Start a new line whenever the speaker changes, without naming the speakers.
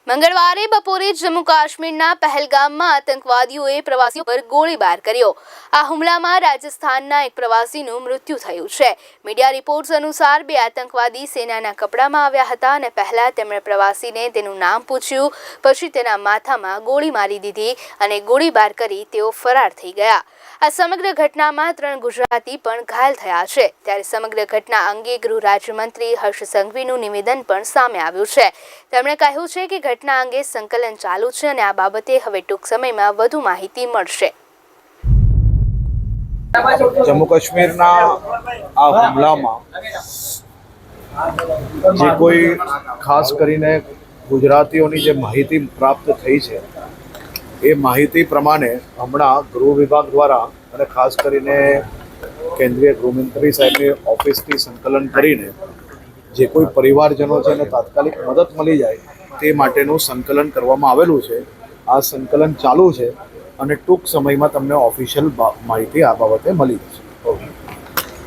મંગળવારે બપોરે જમ્મુ કાશ્મીરના પહેલગામમાં આતંકવાદીઓએ પ્રવાસીઓ પર ગોળીબાર કર્યો। આ હુમલામાં રાજસ્થાનના એક પ્રવાસીનું મૃત્યુ થયું છે। મીડિયા રિપોર્ટ્સ અનુસાર બે આતંકવાદી સેનાના કપડામાં આવ્યા હતા અને પહેલા તેમણે પ્રવાસીને તેનું નામ પૂછ્યું, પછી તેના માથામાં ગોળી મારી દીધી અને ગોળીબાર કરી તેઓ ફરાર થઈ ગયા। આ સમગ્ર ઘટનામાં 3 ગુજરાતી પણ ઘાયલ થયા છે। ત્યારે સમગ્ર ઘટના અંગે ગૃહ રાજ્યમંત્રી હર્ષ સંઘવીનું નિવેદન પણ સામે આવ્યું છે। તેમણે કહ્યું છે કે ઘટના અંગે સંકલન ચાલુ છે અને આ બાબતે હવે ટૂંક સમયમાં વધુ માહિતી મળશે।
જમ્મુ કાશ્મીરના આ હુમલામાં જે કોઈ ખાસ કરીને ગુજરાતીઓની જે માહિતી પ્રાપ્ત થઈ છે એ માહિતી પ્રમાણે હમણાં ગૃહ વિભાગ દ્વારા અને ખાસ કરીને કેન્દ્રીય ગૃહમંત્રી સાહેબની ઓફિસથી સંકલન કરીને જે કોઈ પરિવારજનો છે એને તાત્કાલિક મદદ મળી જાય તે માટેનું સંકલન કરવામાં આવેલું છે। આ સંકલન ચાલુ છે અને ટૂંક સમયમાં તમને ઓફિશિયલ માહિતી આ બાબતે મળી જશે।